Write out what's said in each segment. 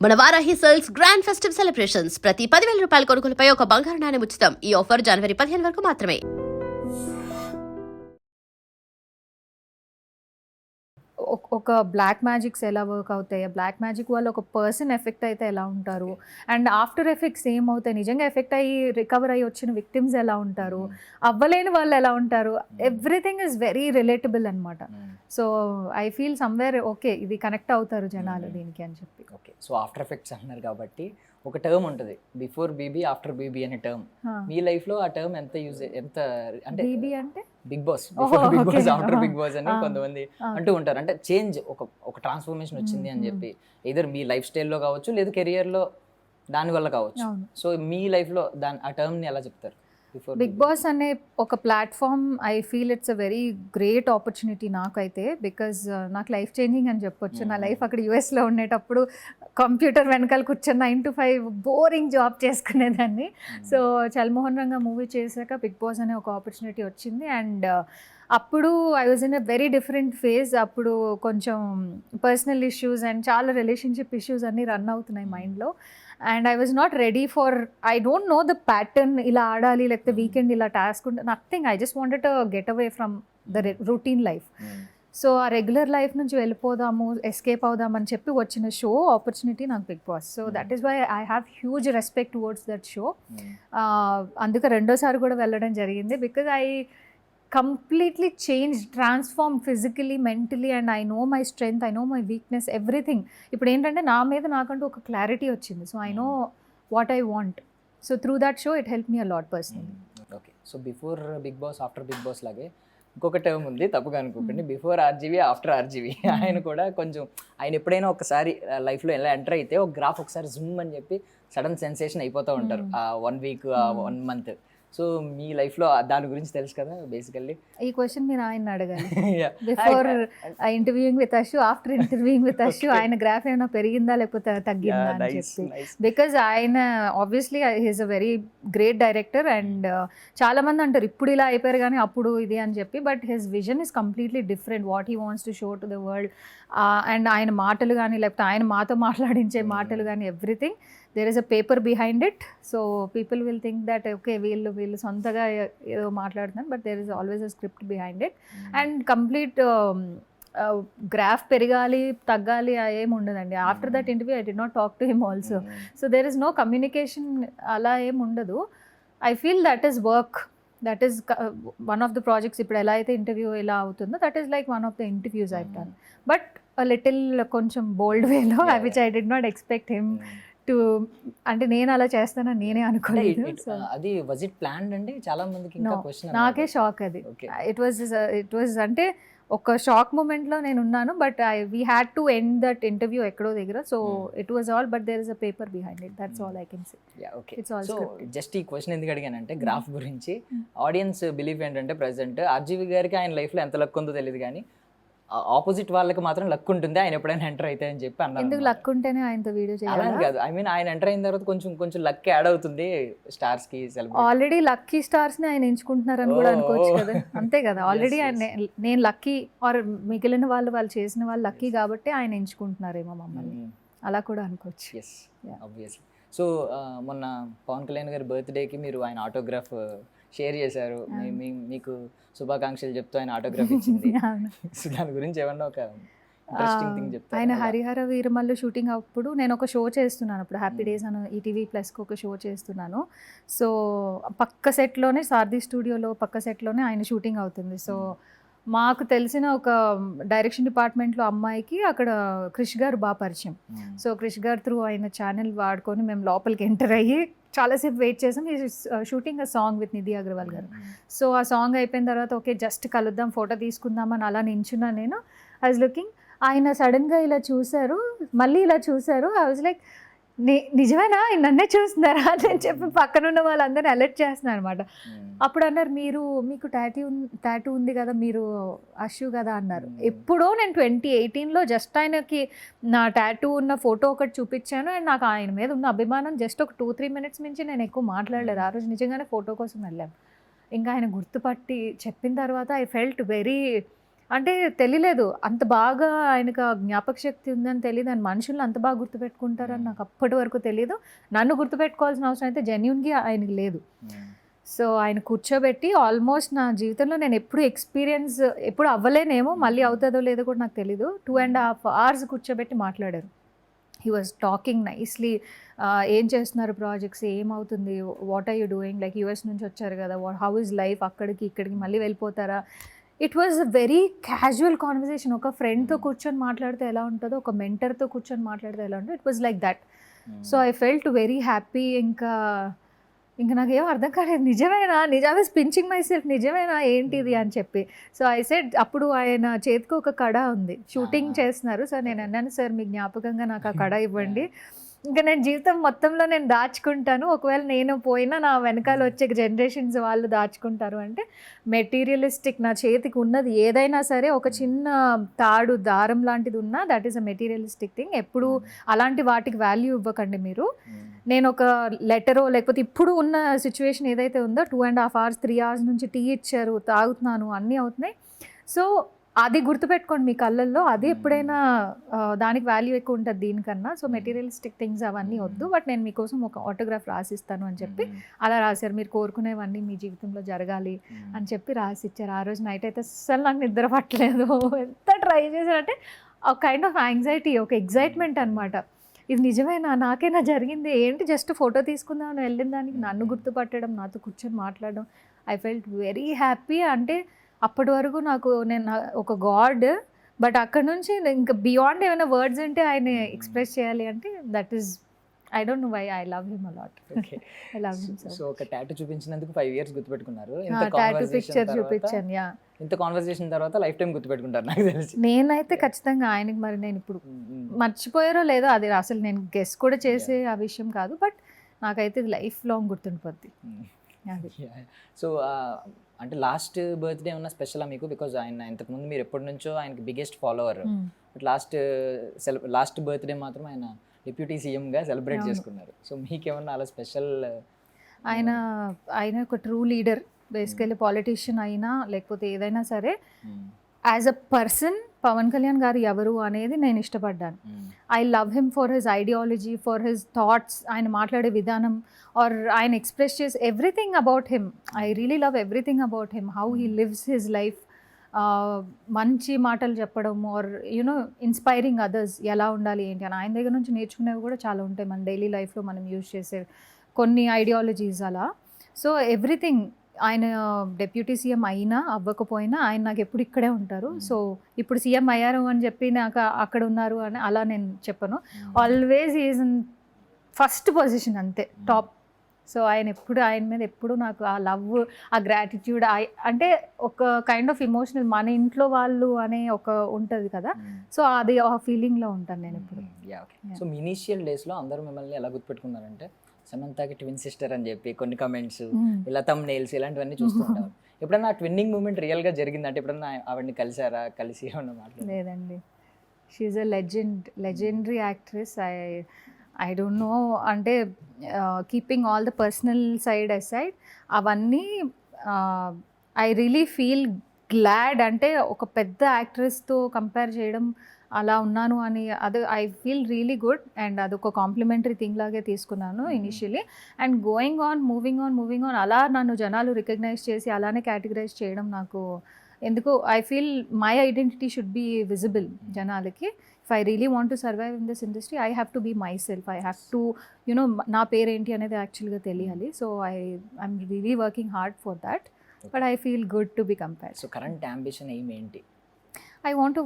మన Varahi sales grand festive celebrations ప్రతి 10,000 రూపాయల కొనుగోలుపై ఒక బంగారు నాణెం ఉచితం. ఈ ఆఫర్ జనవరి 15 వరకు మాత్రమే. ఒక బ్లాక్ మ్యాజిక్స్ ఎలా వర్క్ అవుతాయి, బ్లాక్ మ్యాజిక్ వల్ల ఒక పర్సన్ ఎఫెక్ట్ అయితే ఎలా ఉంటారు, అండ్ ఆఫ్టర్ ఎఫెక్ట్స్ ఏమవుతాయి, నిజంగా ఎఫెక్ట్ అయ్యి రికవర్ అయ్యి వచ్చిన విక్టిమ్స్ ఎలా ఉంటారు, అవ్వలేని వాళ్ళు ఎలా ఉంటారు, ఎవ్రీథింగ్ ఈజ్ వెరీ రిలేటబుల్ అనమాట. So I feel somewhere okay ఇది కనెక్ట్ అవుతారు జనాలు దీనికి అని చెప్పి. ఓకే, సో ఆఫ్టర్ ఎఫెక్ట్స్ అంటున్నారు కాబట్టి ఒక టర్మ్ ఉంటుంది, బిఫోర్ బీబీ ఆఫ్టర్ బీబీ అనే టర్మ్. మీ లైఫ్ లో ఆ టర్మ్ ఎంత అంటే బీబీ అంటే big boss, big boss after big boss అని కొంతమంది అంటూ ఉంటారు. అంటే చేంజ్, ఒక ట్రాన్స్ఫర్మేషన్ వచ్చింది అని చెప్పి, ఇదర్ మీ లైఫ్ స్టైల్లో కావచ్చు, లేదు కెరియర్లో దాని వల్ల కావచ్చు. సో మీ లైఫ్లో ఆ టర్మ్ని ఎలా చెప్తారు? బిగ్ బాస్ అనే ఒక platform I feel it's a very great opportunity నాకైతే, బికాజ్ నాకు లైఫ్ చేంజింగ్ అని చెప్పొచ్చు. నా లైఫ్ అక్కడ యూఎస్లో ఉండేటప్పుడు కంప్యూటర్ వెనకాల కూర్చొని 9 to 5 బోరింగ్ జాబ్ చేసుకునేదాన్ని. సో చల్మోహన్ రంగా మూవీ చేశాక బిగ్ బాస్ అనే ఒక ఆపర్చునిటీ వచ్చింది. అండ్ అప్పుడు I was in a very different phase. అప్పుడు కొంచెం పర్సనల్ ఇష్యూస్ అండ్ చాలా రిలేషన్షిప్ ఇష్యూస్ అన్నీ రన్ అవుతున్నాయి మైండ్లో. And I was not ready for, I don't know the pattern, ఇలా ఆడాలి లేకపోతే వీకెండ్ ఇలా టాస్క్ ఉంటే nothing. I just wanted to get away from the routine life. So ఆ రెగ్యులర్ లైఫ్ నుంచి వెళ్ళిపోదాము, ఎస్కేప్ అవుదామని చెప్పి వచ్చిన షో ఆపర్చునిటీ నాకు big boss. So that is why I have huge respect towards that show. అందుకే రెండోసారి కూడా వెళ్ళడం జరిగింది. Because I completely changed, transformed physically, mentally, and I know my strength, I know my weakness, everything. ఇప్పుడు ఏంటంటే నా మీద నాకంటూ ఒక క్లారిటీ వచ్చింది. So I know what I want. So through that show it help me a lot personally. Okay, so before big boss after big boss లాగే ఇంకొక term ఉంది, తప్పుగా అనుకోకండి, బిఫోర్ ఆర్జీవీ ఆఫ్టర్ ఆర్జీవీ. ఆయన కూడా కొంచెం, ఆయన ఎప్పుడైనా ఒకసారి లైఫ్లో ఎలా ఎంటర్ అయితే ఒక గ్రాఫ్ ఒకసారి జూమ్ అని చెప్పి సడన్ సెన్సేషన్ అయిపోతూ ఉంటారు ఆ 1 week 1 month. సో మీ లైఫ్లో దాని గురించి తెలుసు కదా బేసికల్లీ. ఈ క్వశ్చన్ మీరు ఆయన అడగాలి. Before interviewing with Ashu, after interviewing with Ashu ఆయన గ్రాఫ్ ఏమైనా పెరిగిందా లేకపోతే తగ్గిందా అని చెప్పి. బికాజ్ ఆయన obviously he's a very great director. And చాలా మంది అంటారు ఇప్పుడు ఇలా అయిపోయారు కానీ అప్పుడు ఇది అని చెప్పి, but his vision is completely different, what he wants to show to the world. And ఆయన మాటలు కానీ లేకపోతే ఆయన మాతో మాట్లాడించే మాటలు కానీ everything, there is a paper behind it. So people will think that okay వీళ్ళు సొంతగా ఏదో మాట్లాడుతున్నారు, but there is always a script behind it. And complete graph పెరగాలి తగ్గాలి ఏమి ఉండదండి. After that interview I did not talk to him also. So there is no communication, అలా ఏమి ఉండదు. I feel that is work, that is one of the projects. ఇప్పుడు ఎలా అయితే ఇంటర్వ్యూ ఎలా అవుతుందో that is like one of the interviews I done, but little కొంచెం బోల్డ్ వేలో, which I did not expect him to, అంటే నేను అలా చేస్తానని నేనే అనుకోలేదు. అది వాజ్ ఇట్ ప్లాన్డ్ అండి? చాలా మందికి ఇంకా క్వశ్చన్, నాకే షాక్ అది. ఇట్ వాజ్ అంటే ఒక షాక్ మూమెంట్లో నేను ఉన్నాను, but we had to end that interview ఎక్కడో దగ్గర. So it was all, but there is a paper behind it, that's all I can say. It's all scripted. Just ఈ question ఎందుకు అడిగానంటే గ్రాఫ్ గురించి ఆడియన్స్ బిలీఫ్ ఏంటంటే present RGV గారికి ఆయన లైఫ్లో ఎంత లక్ ఉందో తెలియదు కానీ ఆపోజిట్ వాళ్ళకి మాత్రం లక్ ఉంటుంది ఆయన ఎప్పుడైనా ఎంటర్ అయితే అని చెప్పి అన్నారు. ఎందుకు లక్ ఉంటేనే ఆయనతో వీడియో చేయాలి? అలా కాదు, ఐ మీన్ ఆయన ఎంటర్ అయిన తర్వాత కొంచెం లక్ యాడ్ అవుతుంది స్టార్స్ కి. ఆల్రెడీ లక్కీ స్టార్స్ ని ఆయన ఎంచుకుంటున్నారని కూడా అనుకోవచ్చు కదా. అంతే కదా, ఆల్రెడీ నేను లక్కీ ఆర్ మిగిలిన వాళ్ళు చేసిన వాళ్ళు లక్కీ కాబట్టి ఆయన ఎంచుకుంటున్నారేమో మమ్మల్ని, అలా కూడా అనుకోవచ్చు. Yes, obviously. సో మొన్న పవన్ కళ్యాణ్ గారి బర్త్డేకి మీరు ఆయన ఆటోగ్రాఫ్ షేర్ చేశారు, మీకు శుభాకాంక్షలు చెప్తూ ఆయన ఆటోగ్రాఫ్ ఇచ్చింది. సో దాని గురించి ఏమన్నా ఒక ఇంట్రెస్టింగ్ థింగ్ చెప్తారు? ఆయన హరిహర వీరమల్లు షూటింగ్ అప్పుడు నేను ఒక షో చేస్తున్నాను, అప్పుడు హ్యాపీ డేస్ అని ఈటీవీ ప్లస్కి ఒక షో చేస్తున్నాను. సో పక్క సెట్లోనే, సారథి స్టూడియోలో పక్క సెట్లోనే ఆయన షూటింగ్ అవుతుంది. సో మాకు తెలిసిన ఒక డైరెక్షన్ డిపార్ట్మెంట్లో అమ్మాయికి అక్కడ క్రిష్ గారు బాగా పరిచయం. సో క్రిష్ గారు త్రూ ఆయన ఛానల్ వాడుకొని మేము లోపలికి ఎంటర్ అయ్యి చాలాసేపు వెయిట్ చేసాం. Shooting a song with Nidhi Agarwal గారు. సో ఆ సాంగ్ అయిపోయిన తర్వాత ఓకే జస్ట్ కలుద్దాం, ఫోటో తీసుకుందామని అలా నించున్నా నేను. ఐ వాజ్ లుకింగ్, ఆయన సడన్గా ఇలా చూశారు, మళ్ళీ ఇలా చూశారు. ఐ వాజ్ లైక్ నిజమేనా నన్నే చూస్తున్నారా అని చెప్పి పక్కనున్న వాళ్ళందరినీ అలర్ట్ చేస్తున్నారు అనమాట. అప్పుడు అన్నారు మీకు టాటూ ఉంది కదా, మీరు అషు కదా అన్నారు. ఎప్పుడో నేను 2018లో జస్ట్ ఆయనకి నా టాటూ ఉన్న ఫోటో ఒకటి చూపించాను. అండ్ నాకు ఆయన మీద ఉన్న అభిమానం జస్ట్ ఒక 2-3 minutes నుంచి నేను ఎక్కువ మాట్లాడలేదు. ఆ రోజు నిజంగానే ఫోటో కోసం వెళ్ళాం. ఇంకా ఆయన గుర్తుపట్టి చెప్పిన తర్వాత ఐ ఫెల్ట్ వెరీ అంటే తెలియలేదు అంత బాగా ఆయనకు ఆ జ్ఞాపక శక్తి ఉందని తెలియదు, ఆయన మనుషులను అంత బాగా గుర్తుపెట్టుకుంటారని నాకు అప్పటి వరకు తెలియదు. నన్ను గుర్తుపెట్టుకోవాల్సిన అవసరం అయితే జెన్యున్గా ఆయనకి లేదు. సో ఆయన కూర్చోబెట్టి ఆల్మోస్ట్ నా జీవితంలో నేను ఎప్పుడు ఎక్స్పీరియన్స్ ఎప్పుడు అవ్వలేనేమో, మళ్ళీ అవుతుందో లేదో కూడా నాకు తెలీదు, 2.5 hours కూర్చోబెట్టి మాట్లాడారు. He was talking nicely. ఏం చేస్తున్నారు ప్రాజెక్ట్స్, ఏమవుతుంది, what are you doing, like US నుంచి వచ్చారు కదా, హౌ ఇస్ లైఫ్, అక్కడికి ఇక్కడికి మళ్ళీ వెళ్ళిపోతారా. It was a very casual conversation. ఒక ఫ్రెండ్తో కూర్చొని మాట్లాడితే ఎలా ఉంటుందో, ఒక మెంటర్తో కూర్చొని మాట్లాడితే ఎలా ఉంటుందో, it was like that. So I felt very happy. ఇంకా నాకేం అర్థం కాలేదు, నిజమే పించింగ్ మై సెల్ఫ్, నిజమేనా ఏంటిది అని చెప్పి. సో ఐ సెడ్, అప్పుడు ఆయన చేతికి ఒక కడ ఉంది, షూటింగ్ చేస్తున్నారు. సో నేను అన్నాను, సార్ మీ జ్ఞాపకంగా నాకు ఆ కడ ఇవ్వండి, ఇంకా నేను జీవితం మొత్తంలో నేను దాచుకుంటాను, ఒకవేళ నేను పోయినా నా వెనకాల వచ్చే జనరేషన్స్ వాళ్ళు దాచుకుంటారు అంటే. మెటీరియలిస్టిక్, నా చేతికి ఉన్నది ఏదైనా సరే, ఒక చిన్న తాడు దారం లాంటిది ఉన్నా, that is a materialistic thing. ఎప్పుడు అలాంటి వాటికి వాల్యూ ఇవ్వకండి మీరు. నేను ఒక లెటరో లేకపోతే ఇప్పుడు ఉన్న సిచ్యువేషన్ ఏదైతే ఉందో, 2.5 hours 3 hours నుంచి టీ ఇచ్చారు, తాగుతున్నాను, అన్నీ అవుతున్నాయి. సో అది గుర్తుపెట్టుకోండి మీ కళ్ళల్లో, అది ఎప్పుడైనా దానికి వాల్యూ ఎక్కువ ఉంటుంది దీనికన్నా. సో మెటీరియలిస్టిక్ థింగ్స్ అవన్నీ వద్దు, బట్ నేను మీకోసం ఒక ఆటోగ్రాఫ్ రాసిస్తాను అని చెప్పి అలా రాశారు. మీరు కోరుకునేవన్నీ మీ జీవితంలో జరగాలి అని చెప్పి రాసిచ్చారు. ఆ రోజు నైట్ అయితే అస్సలు నాకు నిద్ర పట్టలేదు. ఎంత ట్రై చేశారంటే ఒక కైండ్ ఆఫ్ యాంగ్జైటీ, ఒక ఎగ్జైట్మెంట్ అనమాట. ఇది నిజమేనా, నాకేనా జరిగింది ఏంటి, జస్ట్ ఫోటో తీసుకుందామని వెళ్ళిన దానికి నన్ను గుర్తుపట్టడం, నాతో కూర్చొని మాట్లాడడం, ఐ ఫెల్ట్ వెరీ హ్యాపీ. అంటే అప్పటి వరకు నేను ఒక గాడ్, బట్ అక్కడ నుంచి ఇంకా బియాండ్ ఏమైనా వర్డ్స్ అంటే ఆయన ఎక్స్ప్రెస్ చేయాలి అంటే, that is, I don't know why, I love him a lot. I love him so. So ఒక టాటూ చూపించినందుకు 5 years గుర్తుపెట్టుకున్నారు. టాటూ పిక్చర్ చూపించాను. యా, ఇంత కాన్వర్సేషన్ తర్వాత లైఫ్ టైం గుర్తుపెట్టుకుంటారు నాకు తెలిసి. నేనైతే ఖచ్చితంగా ఆయనకి, మరి నేను ఇప్పుడు మర్చిపోయారో లేదో అది అసలు నేను గెస్ కూడా చేసే ఆ విషయం కాదు, బట్ నాకైతే ఇది లైఫ్ లాంగ్ గుర్తుండిపోద్ది. సో అంటే లాస్ట్ బర్త్డే ఉన్న స్పెషలా మీకు? బికాజ్ ఆయన ఇంతకుముందు మీరు ఎప్పటి నుంచో ఆయనకి biggest follower, but last birthday మాత్రం ఆయన డిప్యూటీ సీఎంగా సెలబ్రేట్ చేసుకున్నారు. సో మీకేమన్నా అలా స్పెషల్? ఆయన ఒక ట్రూ లీడర్, బేసికలీ పాలిటీషియన్ అయినా లేకపోతే ఏదైనా సరే, as a person Pawan Kalyan గారు ఎవరు అనేది నేను ఇష్టపడ్డాను. I love him for his ideology, for his thoughts, ఆయన మాట్లాడే విధానం, ఆర్ ఆయన ఎక్స్ప్రెస్ చేసే everything about him. I really love everything about him, how he lives his life. మంచి మాటలు చెప్పడం, ఆర్ యూనో ఇన్స్పైరింగ్ అదర్స్, ఎలా ఉండాలి ఏంటి అని. ఆయన దగ్గర నుంచి నేర్చుకునేవి కూడా చాలా ఉంటాయి మన డైలీ లైఫ్లో మనం యూజ్ చేసే కొన్ని ఐడియాలజీస్ అలా. సో ఎవ్రీథింగ్, ఆయన డెప్యూటీ సీఎం అయినా అవ్వకపోయినా ఆయన నాకు ఎప్పుడు ఇక్కడే ఉంటారు. సో ఇప్పుడు సీఎం అయ్యారు అని చెప్పి నాకు అక్కడ ఉన్నారు అని అలా నేను చెప్పను. Always is in first position, అంతే, టాప్. సో ఆయన మీద ఎప్పుడు నాకు ఆ లవ్, ఆ గ్రాటిట్యూడ్, అంటే ఒక కైండ్ ఆఫ్ ఇమోషనల్, మన ఇంట్లో వాళ్ళు అనే ఒక ఉంటుంది కదా, సో అది ఆ ఫీలింగ్లో ఉంటాను నేను ఇప్పుడు. సో మీ ఇనీషియల్ డేస్లో అందరూ మిమ్మల్ని ఎలా గుర్తుపెట్టుకున్నారంటే, సమంతకి ట్విన్ సిస్టర్ అని చెప్పి కొన్ని కమెంట్స్, ఇలా థంబ్నెయిల్స్ ఇలాంటివన్నీ చూస్తుంటారు. ఎప్పుడన్నా ట్విన్నింగ్ మూమెంట్ రియల్గా జరిగిందంటే ఎప్పుడన్నా ఆవిడని కలిసారా, కలిసి ఏమన్నా మాట్లాడారా? లేదండి, she a legendary actress. I don't know, అంటే keeping all the personal side aside, అవన్నీ ఐ రియలీ ఫీల్ గ్లాడ్. అంటే ఒక పెద్ద యాక్ట్రెస్తో కంపేర్ చేయడం, అలా ఉన్నాను అని, అది I feel really good. And అదొక కాంప్లిమెంటరీ థింగ్ లాగే తీసుకున్నాను ఇనిషియలీ. అండ్ మూవింగ్ ఆన్ అలా నన్ను జనాలు రికగ్నైజ్ చేసి అలానే కేటగరైజ్ చేయడం నాకు ఎందుకు, I feel my identity should be visible జనాలకి. If I really want to survive in this industry, I have to be myself. I have to you know నా పేరేంటి అనేది యాక్చువల్గా తెలియాలి. So I'm really working hard for that, but I feel good to be compared. So current ambition ఏంటి? I want to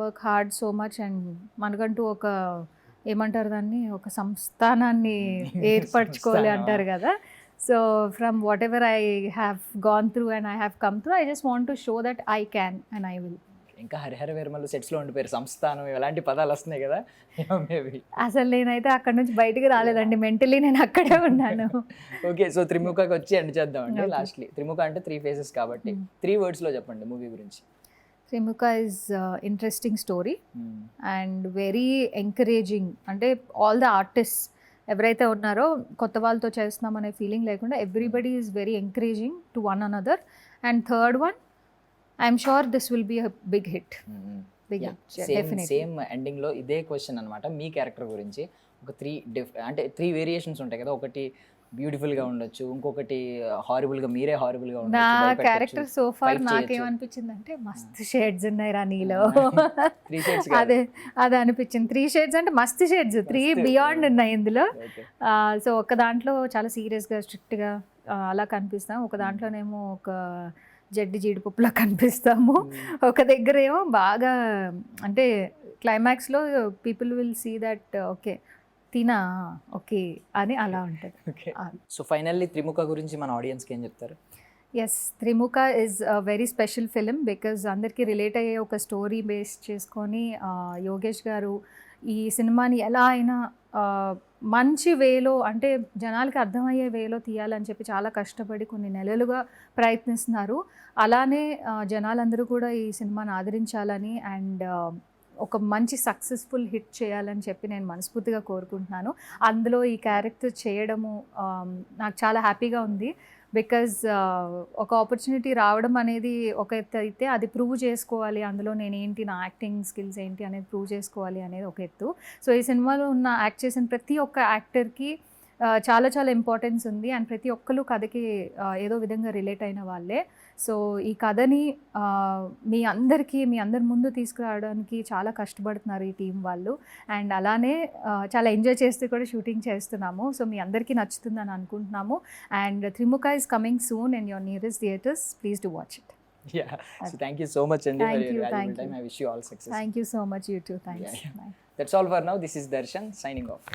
work hard so much, and మనకంటూ ఒక, ఏమంటారు దాన్ని, ఒక సంస్థానాన్ని ఏర్పరచుకోవాలి అంటారు కదా. So from what ever I have gone through and I have come through, I just want to show that I can and I will. ఇంకా హరిహర వేర్మలు సెట్స్లో ఉండిపోయారు, సంస్థానం ఇలాంటి పదాలు వస్తున్నాయి కదా, మేబీ. అసలు నేనైతే అక్కడ నుంచి బయటికి రాలేదండి, మెంటలీ నేను అక్కడే ఉన్నాను. ఓకే, సో త్రిముఖకి వచ్చి ఎండ్ చేద్దామండి లాస్ట్లీ. త్రిముఖ అంటే 3 phases కాబట్టి 3 wordsలో చెప్పండి మూవీ గురించి. Trimuka is interesting story and very encouraging. అంటే all the artists ఎవరైతే ఉన్నారో కొత్త వాళ్ళతో చేస్తున్నాం అనే ఫీలింగ్ లేకుండా everybody is very encouraging to one another. And third one, I'm sure this will be a big hit. Big hit definitely. Same ending లో ఇదే క్వశ్చన్ అన్నమాట మీ క్యారెక్టర్ గురించి. ఒక అంటే 3 వేరియేషన్స్ ఉంటాయి కదా, ఒకటి బ్యూటిఫుల్ గా ఉండొచ్చు, ఇంకొకటి హారిబుల్ గా మీరే హారిబుల్ గా నా ఉండొచ్చు, క్యారెక్టర్ సో ఫార్ fight నాకేమనిపించింది అంటే మస్తు షేడ్స్ ఉన్నాయి రా నీలో. 3 shades అదే అనిపించింది. 3 షేడ్స్ అంటే మస్తు షేడ్స్, 3 బియాండ్ ఉన్నాయి ఇందులో. సో ఒక దాంట్లో చాలా సీరియస్గా స్ట్రిక్ట్గా అలా కనిపిస్తాం, ఒక దాంట్లోనేమో ఒక జడ్డి జీడిపప్పులా కనిపిస్తాము, ఒక దగ్గర ఏమో బాగా అంటే క్లైమాక్స్లో people will see that okay తినా ఓకే అని అలా ఉంటుంది. సో ఫైనల్లీ త్రిముఖ గురించి మన ఆడియన్స్కి ఏం చెప్తారు? Yes, Trimukha is a very special film because అందరికీ రిలేట్ అయ్యే ఒక స్టోరీ బేస్ చేసుకొని యోగేష్ గారు ఈ సినిమాని ఎలా అయినా మంచి వేలో అంటే జనాలకి అర్థమయ్యే వేలో తీయాలని చెప్పి చాలా కష్టపడి కొన్ని నెలలుగా ప్రయత్నిస్తున్నారు. అలానే జనాలందరూ కూడా ఈ సినిమాని ఆదరించాలని అండ్ ఒక మంచి సక్సెస్ఫుల్ హిట్ చేయాలని చెప్పి నేను మనస్ఫూర్తిగా కోరుకుంటున్నాను. అందులో ఈ క్యారెక్టర్ చేయడము నాకు చాలా హ్యాపీగా ఉంది బికాజ్ ఒక ఆపర్చునిటీ రావడం అనేది ఒక ఎత్తు అయితే అది ప్రూవ్ చేసుకోవాలి, అందులో నేనేంటి నా యాక్టింగ్ స్కిల్స్ ఏంటి అనేది ప్రూవ్ చేసుకోవాలి అనేది ఒక ఎత్తు. సో ఈ సినిమాలో ఉన్న యాక్ట్ చేసిన ప్రతి ఒక్క యాక్టర్కి చాలా చాలా ఇంపార్టెన్స్ ఉంది అండ్ ప్రతి ఒక్కరు కథకి ఏదో విధంగా రిలేట్ అయిన వాళ్ళే. సో ఈ కథని మీ అందరి ముందు తీసుకురావడానికి చాలా కష్టపడుతున్నారు ఈ టీం వాళ్ళు అండ్ అలానే చాలా ఎంజాయ్ చేస్తూ కూడా షూటింగ్ చేస్తున్నాము. సో మీ అందరికీ నచ్చుతుందని అనుకుంటున్నాము అండ్ త్రిముఖ is coming soon in your nearest theatres. Please do watch it. Yeah. So thank you so much Andy for your valuable time. I wish you all success. Thank you so much. You too. Thanks. Bye. That's all for now. This is Darshan signing off.